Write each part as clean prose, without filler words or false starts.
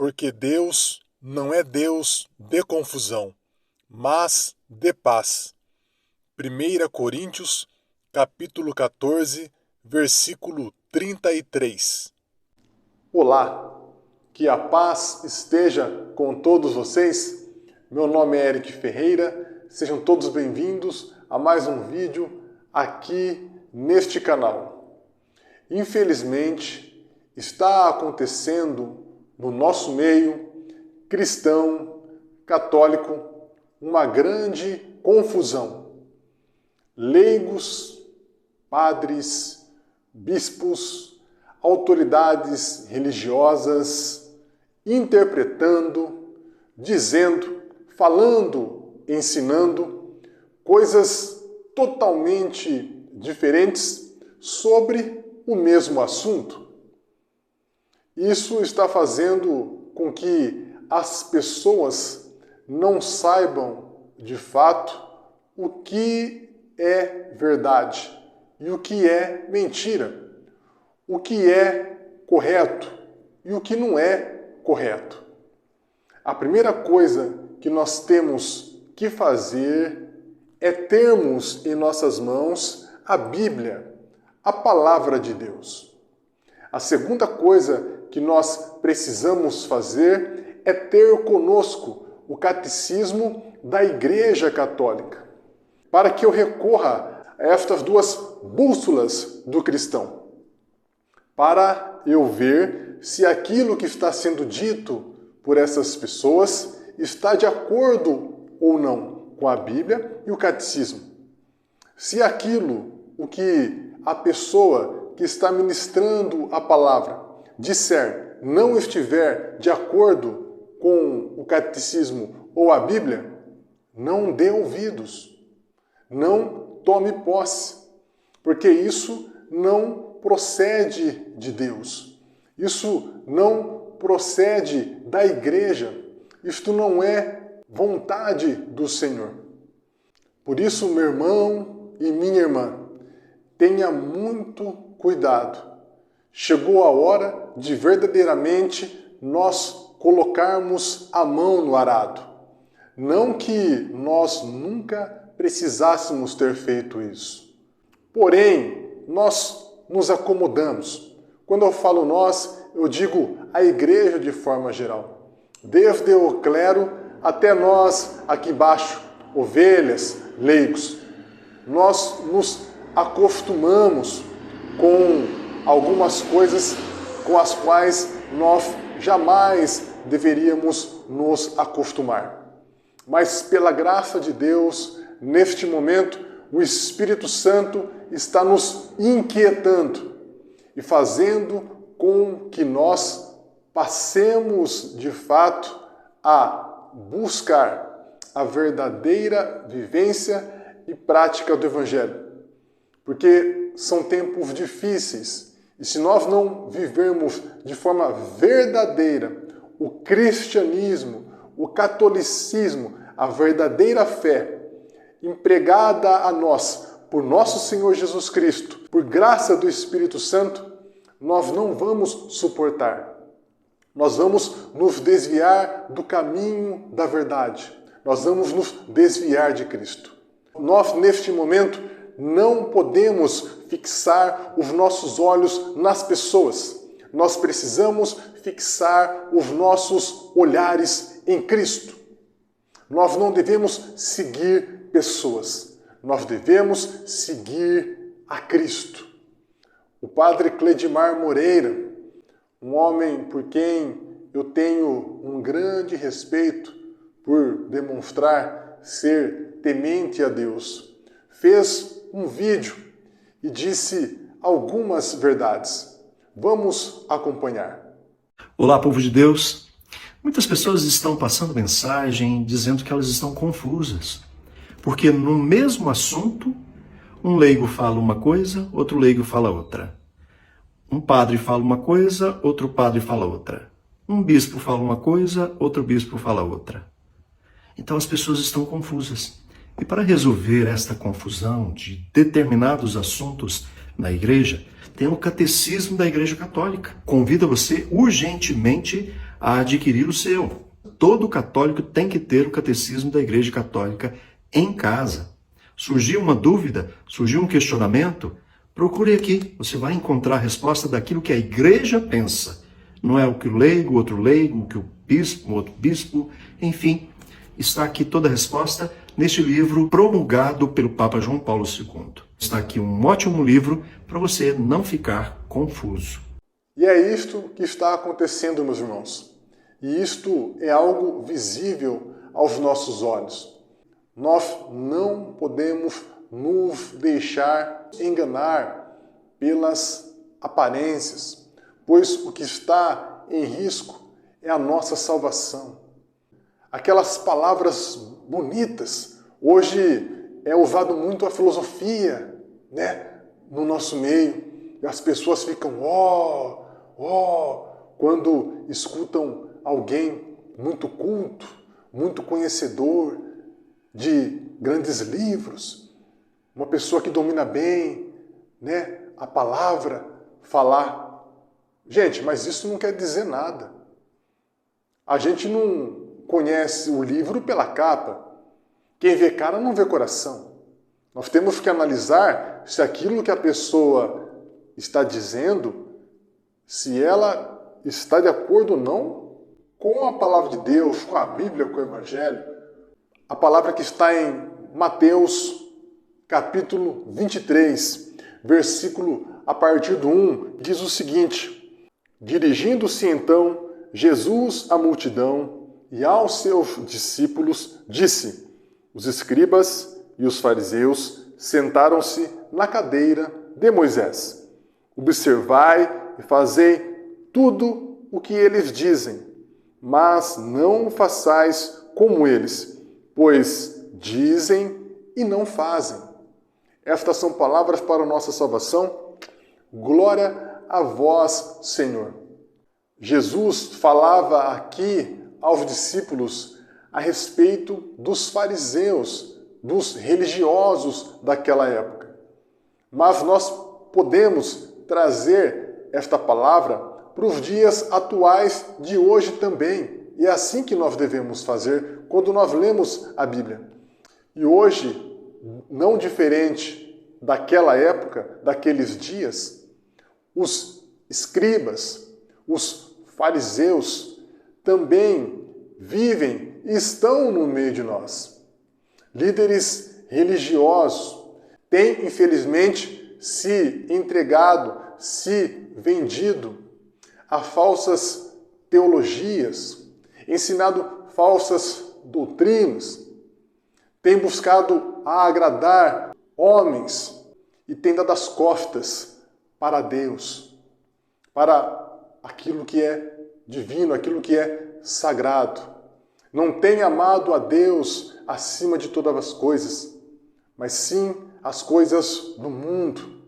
porque Deus não é Deus de confusão, mas de paz. 1 Coríntios, capítulo 14, versículo 33. Olá, que a paz esteja com todos vocês. Meu nome é Eric Ferreira, sejam todos bem-vindos a mais um vídeo aqui neste canal. Infelizmente, está acontecendo no nosso meio cristão, católico, uma grande confusão. Leigos, padres, bispos, autoridades religiosas, interpretando, dizendo, falando, ensinando coisas totalmente diferentes sobre o mesmo assunto. Isso está fazendo com que as pessoas não saibam de fato o que é verdade e o que é mentira. O que é correto e o que não é correto. A primeira coisa que nós temos que fazer é termos em nossas mãos a Bíblia, a Palavra de Deus. A segunda coisa que nós precisamos fazer é ter conosco o Catecismo da Igreja Católica, para que eu recorra a estas duas bússolas do cristão, para eu ver se aquilo que está sendo dito por essas pessoas está de acordo ou não com a Bíblia e o Catecismo. Se aquilo, o que a pessoa que está ministrando a palavra disser, não estiver de acordo com o Catecismo ou a Bíblia, não dê ouvidos, não tome posse, porque isso não procede de Deus. Isso não procede da igreja. Isto não é vontade do Senhor. Por isso, meu irmão e minha irmã, tenha muito cuidado. Chegou a hora de verdadeiramente nós colocarmos a mão no arado. Não que nós nunca precisássemos ter feito isso. Porém, nós nos acomodamos. Quando eu falo nós, eu digo a igreja de forma geral. Desde o clero até nós aqui embaixo, ovelhas, leigos. Nós nos acostumamos com algumas coisas com as quais nós jamais deveríamos nos acostumar. Mas pela graça de Deus, neste momento, o Espírito Santo está nos inquietando e fazendo com que nós passemos de fato a buscar a verdadeira vivência e prática do Evangelho. Porque são tempos difíceis e se nós não vivermos de forma verdadeira o cristianismo, o catolicismo, a verdadeira fé, empregada a nós por nosso Senhor Jesus Cristo, por graça do Espírito Santo, nós não vamos suportar. Nós vamos nos desviar do caminho da verdade. Nós vamos nos desviar de Cristo. Nós, neste momento, não podemos fixar os nossos olhos nas pessoas. Nós precisamos fixar os nossos olhares em Cristo. Nós não devemos seguir pessoas. Nós devemos seguir a Cristo. O padre Cledimar Moreira, um homem por quem eu tenho um grande respeito por demonstrar ser temente a Deus, fez um vídeo e disse algumas verdades. Vamos acompanhar. Olá, povo de Deus. Muitas pessoas estão passando mensagem dizendo que elas estão confusas, porque no mesmo assunto, um leigo fala uma coisa, outro leigo fala outra. Um padre fala uma coisa, outro padre fala outra. Um bispo fala uma coisa, outro bispo fala outra. Então as pessoas estão confusas. E para resolver esta confusão de determinados assuntos na igreja, tem o Catecismo da Igreja Católica. Convido você urgentemente a adquirir o seu. Todo católico tem que ter o catecismo da Igreja Católica em casa. Surgiu uma dúvida, surgiu um questionamento, procure aqui. Você vai encontrar a resposta daquilo que a Igreja pensa. Não é o que o leigo, outro leigo, o que o bispo, outro bispo, enfim. Está aqui toda a resposta neste livro promulgado pelo Papa João Paulo II. Está aqui um ótimo livro para você não ficar confuso. E é isto que está acontecendo, meus irmãos. E isto é algo visível aos nossos olhos. Nós não podemos nos deixar enganar pelas aparências, pois o que está em risco é a nossa salvação. Aquelas palavras bonitas, hoje é usado muito a filosofia, né, no nosso meio, e as pessoas ficam quando escutam alguém muito culto, muito conhecedor de grandes livros, uma pessoa que domina bem, né, a palavra, falar. Gente, mas isso não quer dizer nada. A gente não conhece o livro pela capa. Quem vê cara não vê coração. Nós temos que analisar se aquilo que a pessoa está dizendo, se ela está de acordo ou não com a palavra de Deus, com a Bíblia, com o Evangelho. A palavra que está em Mateus, capítulo 23, versículo a partir do 1, diz o seguinte: dirigindo-se então Jesus à multidão e aos seus discípulos, disse: os escribas e os fariseus sentaram-se na cadeira de Moisés. Observai e fazei tudo o que eles dizem, mas não façais como eles, pois dizem e não fazem. Estas são palavras para a nossa salvação. Glória a vós, Senhor. Jesus falava aqui aos discípulos a respeito dos fariseus, dos religiosos daquela época. Mas nós podemos trazer esta palavra para os dias atuais de hoje também. E é assim que nós devemos fazer quando nós lemos a Bíblia. E hoje, não diferente daquela época, daqueles dias, os escribas, os fariseus também vivem e estão no meio de nós. Líderes religiosos têm, infelizmente, se entregado, se vendido a falsas teologias, ensinado falsas doutrinas, têm buscado agradar homens e têm dado as costas para Deus, para aquilo que é divino, aquilo que é sagrado. Não têm amado a Deus acima de todas as coisas, mas sim as coisas do mundo.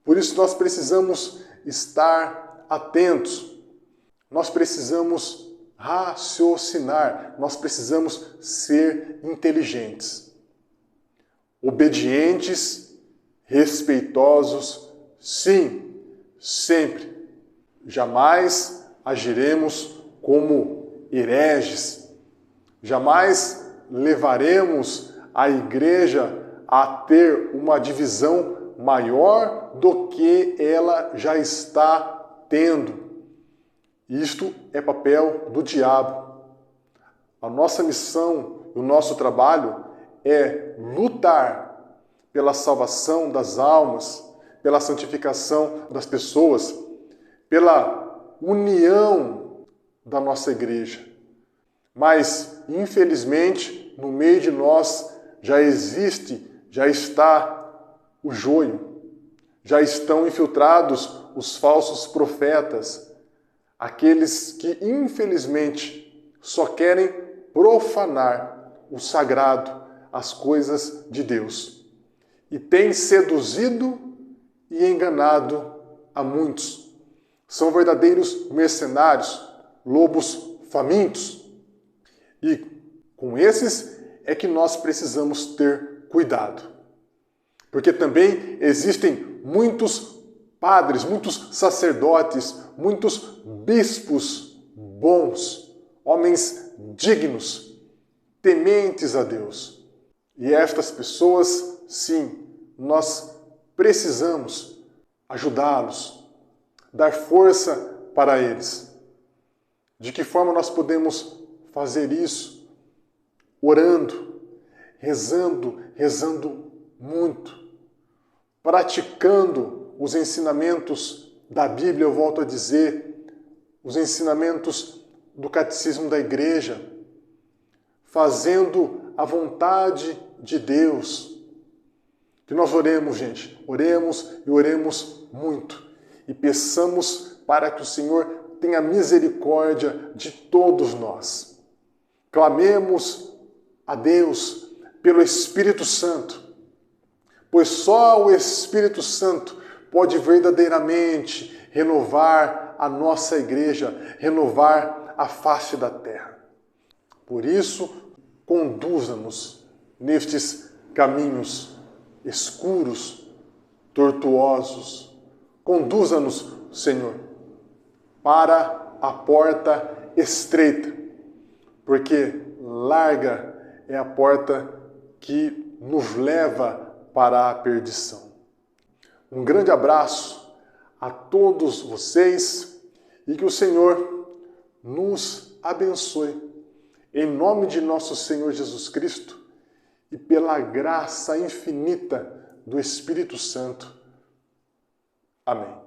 Por isso nós precisamos estar atentos, nós precisamos raciocinar, nós precisamos ser inteligentes, obedientes, respeitosos, sim, sempre. Jamais agiremos como hereges, jamais levaremos a igreja a ter uma divisão maior do que ela já está tendo. Isto é papel do diabo. A nossa missão, o nosso trabalho é lutar pela salvação das almas, pela santificação das pessoas, pela união da nossa igreja. Mas, infelizmente, no meio de nós já está o joio, já estão infiltrados os falsos profetas, aqueles que, infelizmente, só querem profanar o sagrado, as coisas de Deus. E têm seduzido e enganado a muitos. São verdadeiros mercenários, lobos famintos. E com esses é que nós precisamos ter cuidado. Porque também existem muitos padres, muitos sacerdotes, muitos bispos bons, homens dignos, tementes a Deus. E estas pessoas, sim, nós precisamos ajudá-los, dar força para eles. De que forma nós podemos fazer isso? Orando, rezando muito, praticando os ensinamentos da Bíblia, eu volto a dizer, os ensinamentos do catecismo da igreja, fazendo a vontade de Deus. Que nós oremos, gente, oremos e oremos muito e peçamos para que o Senhor tenha misericórdia de todos nós. Clamemos a Deus pelo Espírito Santo, pois só o Espírito Santo pode verdadeiramente renovar a nossa igreja, renovar a face da terra. Por isso, conduza-nos nestes caminhos escuros, tortuosos. Conduza-nos, Senhor, para a porta estreita, porque larga é a porta que nos leva para a perdição. Um grande abraço a todos vocês e que o Senhor nos abençoe. Em nome de nosso Senhor Jesus Cristo e pela graça infinita do Espírito Santo. Amém.